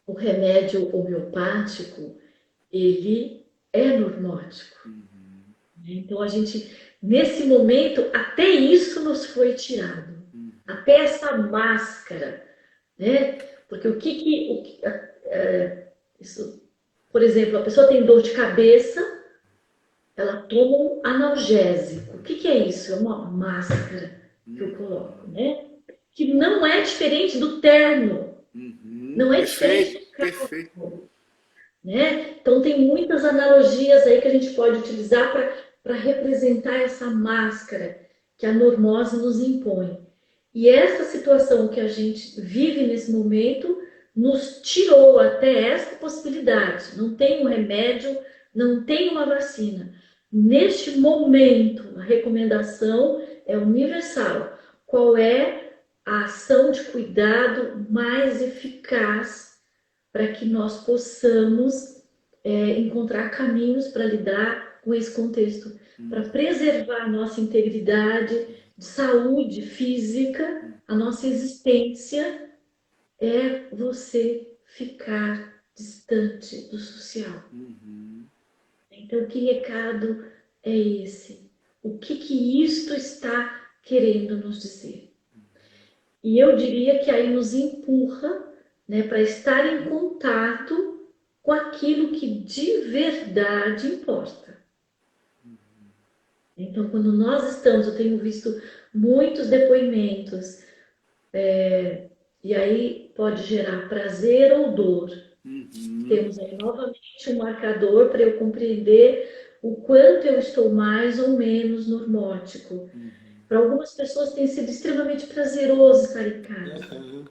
o remédio homeopático, ele é normótico. Então, a gente, nesse momento, até isso nos foi tirado. Até essa máscara, né? Porque por exemplo, a pessoa tem dor de cabeça, ela toma um analgésico. O que é isso? É uma máscara que eu coloco, né? Que não é diferente do terno. Não é diferente do carro. Né? Então, tem muitas analogias aí que a gente pode utilizar para representar essa máscara que a normose nos impõe. E essa situação que a gente vive nesse momento nos tirou até essa possibilidade. Não tem um remédio, não tem uma vacina. Neste momento, a recomendação é universal. Qual é a ação de cuidado mais eficaz para que nós possamos encontrar caminhos para lidar com esse contexto, para preservar a nossa integridade de saúde física, a nossa existência, é você ficar distante do social. Então, que recado é esse? O que isto está querendo nos dizer? E eu diria que aí nos empurra, né, para estar em contato com aquilo que de verdade importa. Então, quando nós estamos, eu tenho visto muitos depoimentos, e aí pode gerar prazer ou dor. Temos aí novamente um marcador para eu compreender o quanto eu estou mais ou menos normótico. Para algumas pessoas tem sido extremamente prazeroso estar em casa.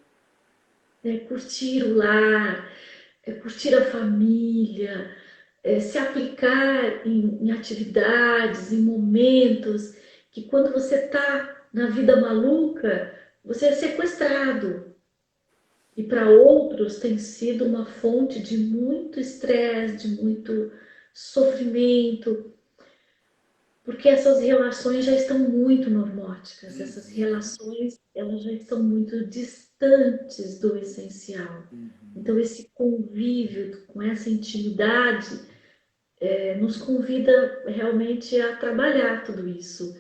Curtir o lar, curtir a família, se aplicar em atividades, em momentos que quando você está na vida maluca, você é sequestrado. E para outros tem sido uma fonte de muito estresse, de muito sofrimento, porque essas relações já estão muito normóticas, essas relações elas já estão muito distantes do essencial. Então esse convívio com essa intimidade nos convida realmente a trabalhar tudo isso.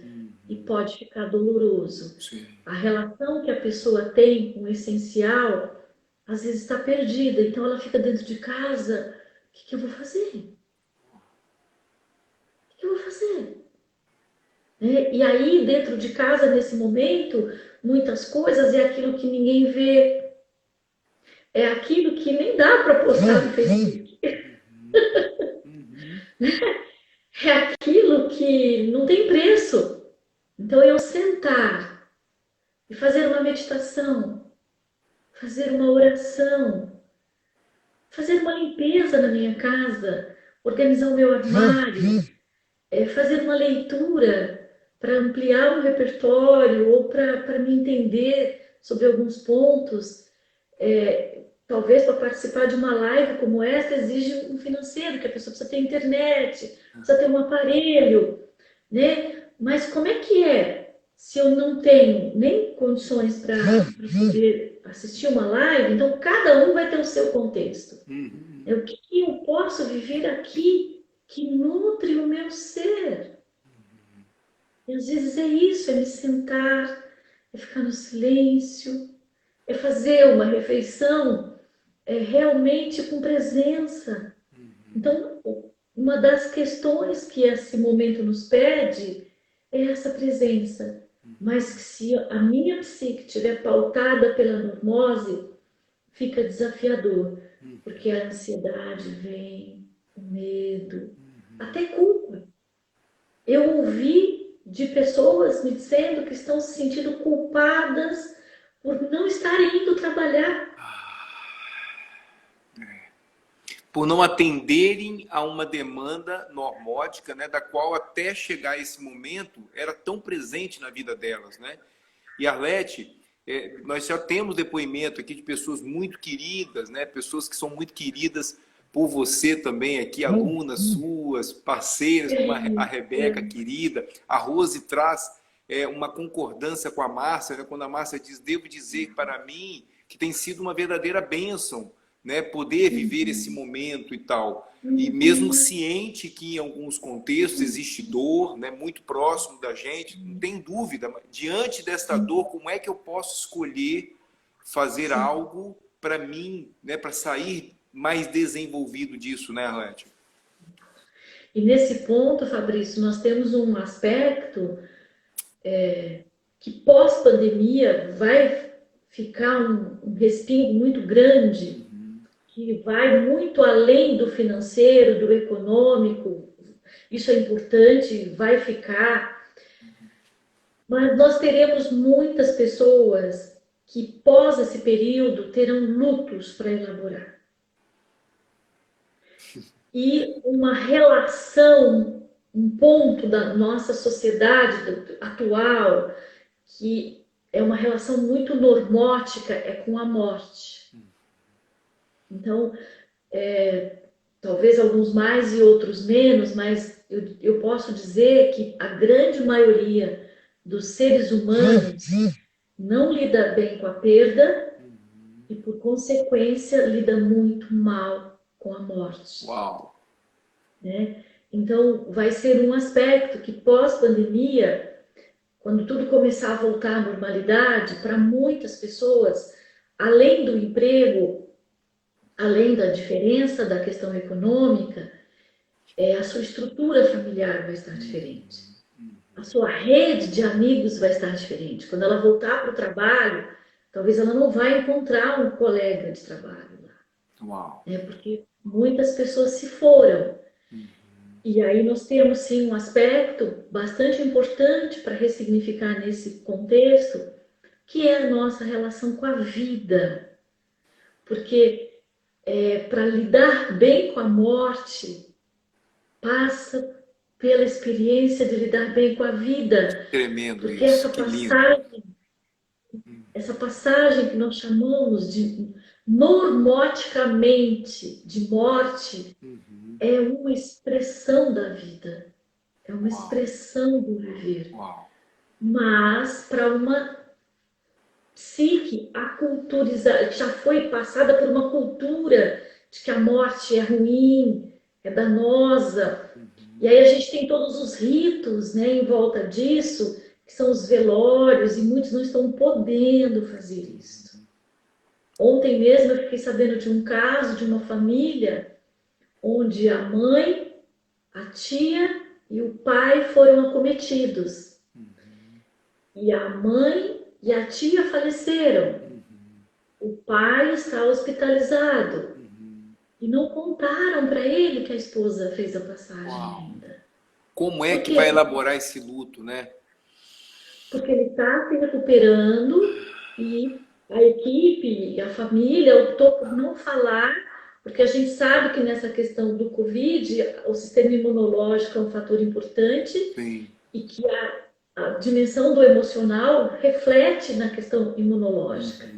E pode ficar doloroso. Sim. A relação que a pessoa tem com o essencial às vezes está perdida, então ela fica dentro de casa, o que eu vou fazer? O que eu vou fazer? E aí, dentro de casa, nesse momento, muitas coisas é aquilo que ninguém vê, é aquilo que nem dá para postar no Facebook. É aquilo que não tem preço. Então, eu sentar e fazer uma meditação, fazer uma oração, fazer uma limpeza na minha casa, organizar o meu armário, fazer uma leitura para ampliar o repertório ou para me entender sobre alguns pontos. Talvez para participar de uma live como essa exige um financeiro, que a pessoa precisa ter internet, precisa ter um aparelho, né? Mas como é que é se eu não tenho nem condições para poder assistir uma live? Então cada um vai ter o seu contexto. O que eu posso viver aqui que nutre o meu ser? E às vezes é isso, é me sentar, é ficar no silêncio, é fazer uma refeição realmente com presença. Então, uma das questões que esse momento nos pede é essa presença. Mas que se a minha psique estiver pautada pela normose, fica desafiador. Porque a ansiedade vem, o medo, até culpa. Eu ouvi de pessoas me dizendo que estão se sentindo culpadas por não estarem indo trabalhar. Por não atenderem a uma demanda normótica, né, da qual até chegar esse momento era tão presente na vida delas, né? E Arlete, nós já temos depoimento aqui de pessoas muito queridas, né? Pessoas que são muito queridas por você também aqui, alunas suas, parceiras, como a Rebeca, querida. A Rose traz uma concordância com a Márcia, né? Quando a Márcia diz, devo dizer para mim que tem sido uma verdadeira bênção, né, poder viver esse momento e tal. E mesmo ciente que em alguns contextos existe dor, né, muito próximo da gente, não tem dúvida, mas diante desta dor, como é que eu posso escolher fazer algo para mim, né, para sair mais desenvolvido disso, né, Arlete? E nesse ponto, Fabrício, nós temos um aspecto que pós-pandemia vai ficar um respingo muito grande, que vai muito além do financeiro, do econômico. Isso é importante, vai ficar. Mas nós teremos muitas pessoas que, pós esse período, terão lutos para elaborar. E uma relação, um ponto da nossa sociedade atual, que é uma relação muito normótica, é com a morte. Então, talvez alguns mais e outros menos, mas eu posso dizer que a grande maioria dos seres humanos não lida bem com a perda e, por consequência, lida muito mal com a morte. Uau! Né? Então, vai ser um aspecto que, pós-pandemia, quando tudo começar a voltar à normalidade, para muitas pessoas, além do emprego, além da diferença da questão econômica, a sua estrutura familiar vai estar diferente. A sua rede de amigos vai estar diferente. Quando ela voltar para o trabalho, talvez ela não vai encontrar um colega de trabalho lá. Uau. Porque muitas pessoas se foram. E aí nós temos, sim, um aspecto bastante importante para ressignificar nesse contexto, que é a nossa relação com a vida. Porque para lidar bem com a morte, passa pela experiência de lidar bem com a vida. Tremendo. Porque isso, que lindo. Essa passagem que nós chamamos de normoticamente de morte, é uma expressão da vida, é uma expressão do viver. Mas para uma psique aculturizada, que já foi passada por uma cultura de que a morte é ruim, é danosa, e aí a gente tem todos os ritos, né, em volta disso, que são os velórios, e muitos não estão podendo fazer isso. Ontem mesmo eu fiquei sabendo de um caso de uma família onde a mãe, a tia e o pai foram acometidos. E a mãe e a tia faleceram. O pai está hospitalizado. E não contaram para ele que a esposa fez a passagem ainda. Como é que vai elaborar esse luto, né? Porque ele está se recuperando e a equipe, a família optou por não falar, porque a gente sabe que nessa questão do Covid, o sistema imunológico é um fator importante. Sim. E que a dimensão do emocional reflete na questão imunológica.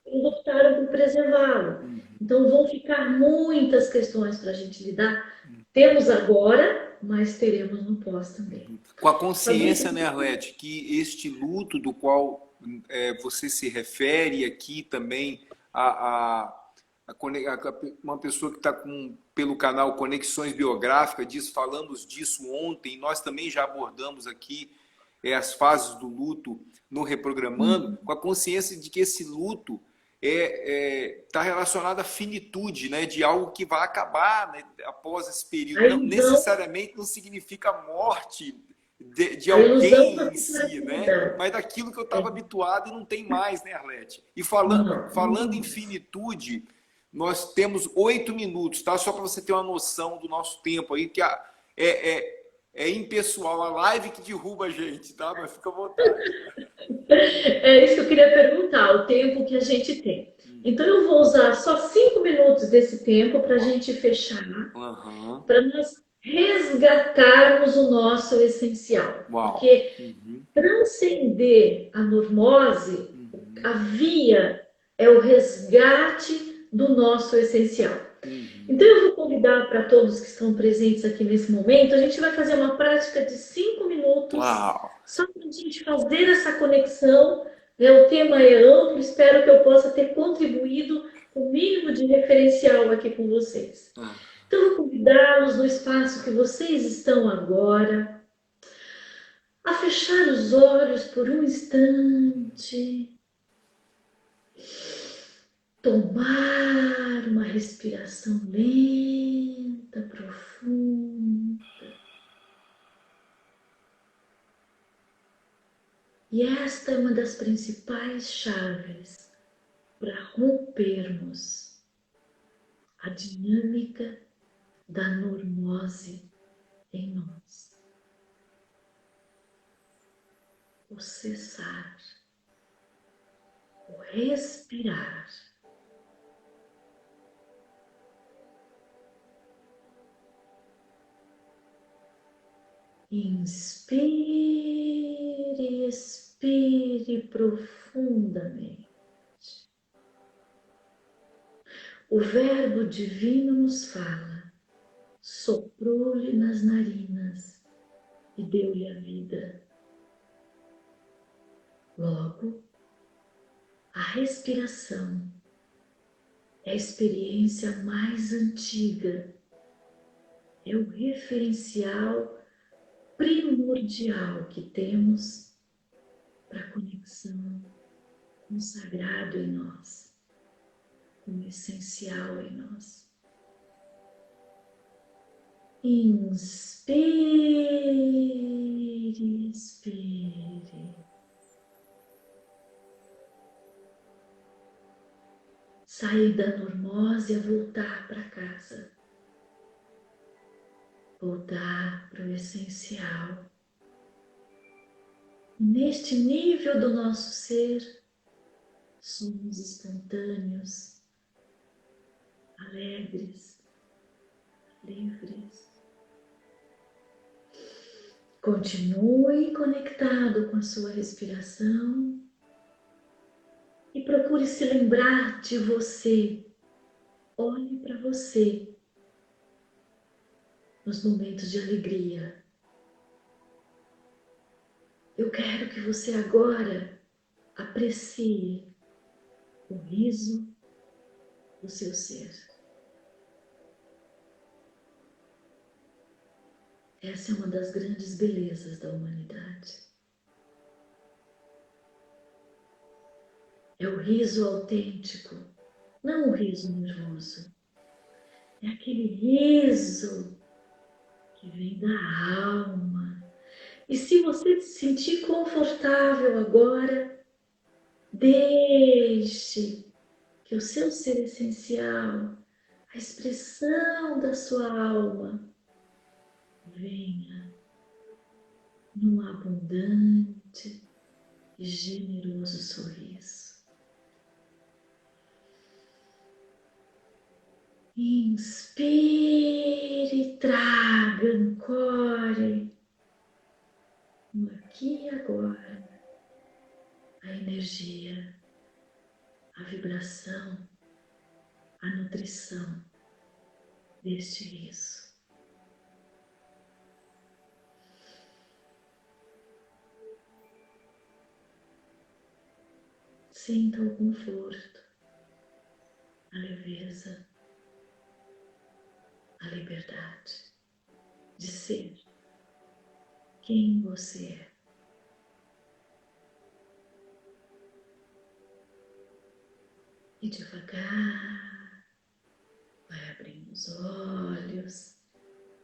Eles optaram por preservá-lo. Então vão ficar muitas questões para a gente lidar. Temos agora, mas teremos no pós também. Com a consciência, né, Arlete, que este luto do qual você se refere aqui também, uma pessoa que está pelo canal Conexões Biográficas, falamos disso ontem, nós também já abordamos aqui as fases do luto no Reprogramando, com a consciência de que esse luto está relacionado à finitude, né, de algo que vai acabar, né, após esse período. Não necessariamente não significa a morte de alguém em si, né? Mas daquilo que eu estava habituado e não tem mais, né, Arlete? E falando em finitude, nós temos 8 minutos, tá? Só para você ter uma noção do nosso tempo aí, que é impessoal, a live que derruba a gente, tá? Mas fica à vontade. É isso que eu queria perguntar, o tempo que a gente tem. Então eu vou usar só 5 minutos desse tempo para a gente fechar, para nós resgatarmos o nosso essencial. Porque transcender a normose, a via é o resgate do nosso essencial. Então eu vou convidar para todos que estão presentes aqui nesse momento, a gente vai fazer uma prática de 5 minutos, só para a gente fazer essa conexão. O tema é amplo, espero que eu possa ter contribuído com o mínimo de referencial aqui com vocês. Então, eu vou convidá-los no espaço que vocês estão agora a fechar os olhos por um instante, tomar uma respiração lenta, profunda. E esta é uma das principais chaves para rompermos a dinâmica da normose em nós. O cessar, o respirar. Inspire, expire profundamente. O Verbo Divino nos fala, soprou-lhe nas narinas e deu-lhe a vida. Logo, a respiração é a experiência mais antiga, é o referencial primordial que temos para a conexão com o sagrado em nós. como essencial em nós. Inspire, expire. Sair da normose é voltar para casa. Voltar para o essencial. Neste nível do nosso ser, somos espontâneos, alegres, livres. Continue conectado com a sua respiração e procure se lembrar de você. Olhe para você nos momentos de alegria. Eu quero que você agora aprecie o riso do seu ser. Essa é uma das grandes belezas da humanidade. É o riso autêntico, não o riso nervoso. É aquele riso que vem da alma. E se você se sentir confortável agora, deixe que o seu ser essencial, a expressão da sua alma, venha num abundante e generoso sorriso. Inspire, traga, ancore no aqui e agora a energia, a vibração, a nutrição deste riso. Sinta o conforto, a leveza, a liberdade de ser quem você é. E devagar, vai abrindo os olhos,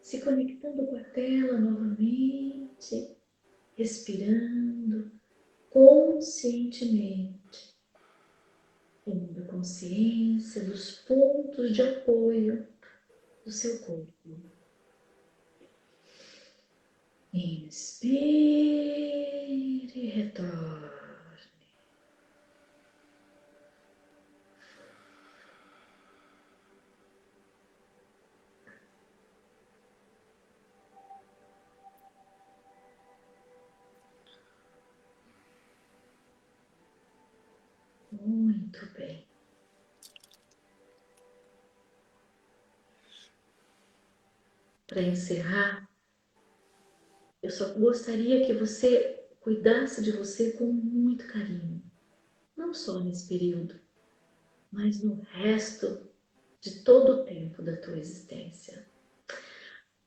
se conectando com a tela novamente, respirando conscientemente, tendo consciência dos pontos de apoio do seu corpo. Inspire e retorne. Muito bem. Para encerrar, eu só gostaria que você cuidasse de você com muito carinho. Não só nesse período, mas no resto de todo o tempo da tua existência.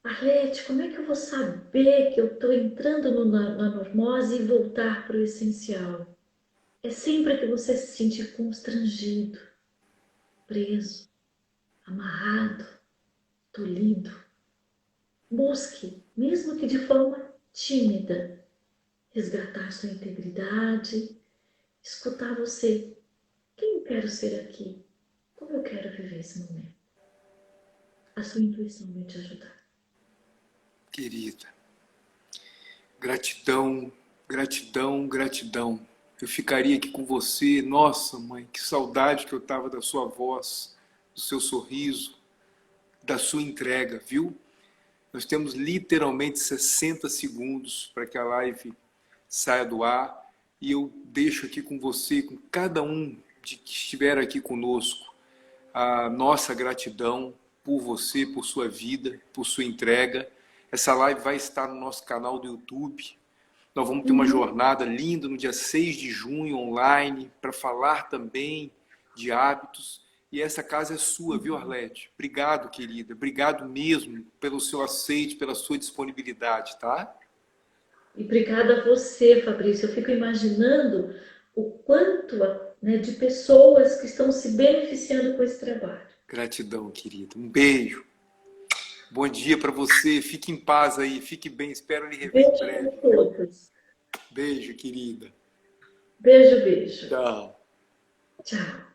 Arlete, como é que eu vou saber que eu estou entrando na normose e voltar para o essencial? É sempre que você se sentir constrangido, preso, amarrado, tolhido. Busque, mesmo que de forma tímida, resgatar sua integridade, escutar você. Quem eu quero ser aqui? Como eu quero viver esse momento? A sua intuição vai te ajudar. Querida, gratidão, gratidão, gratidão. Eu ficaria aqui com você. Nossa, mãe, que saudade que eu tava da sua voz, do seu sorriso, da sua entrega, viu? Nós temos literalmente 60 segundos para que a live saia do ar e eu deixo aqui com você, com cada um que estiver aqui conosco, a nossa gratidão por você, por sua vida, por sua entrega. Essa live vai estar no nosso canal do YouTube. Nós vamos ter uma jornada linda no dia 6 de junho, online, para falar também de hábitos. E essa casa é sua, viu, Arlete? Obrigado, querida. Obrigado mesmo pelo seu aceite, pela sua disponibilidade, tá? E obrigada a você, Fabrício. Eu fico imaginando o quanto né, de pessoas que estão se beneficiando com esse trabalho. Gratidão, querida. Um beijo. Bom dia para você. Fique em paz aí. Fique bem. Espero lhe rever em breve. Beijo a todos. Beijo, querida. Beijo, beijo. Tchau. Tchau.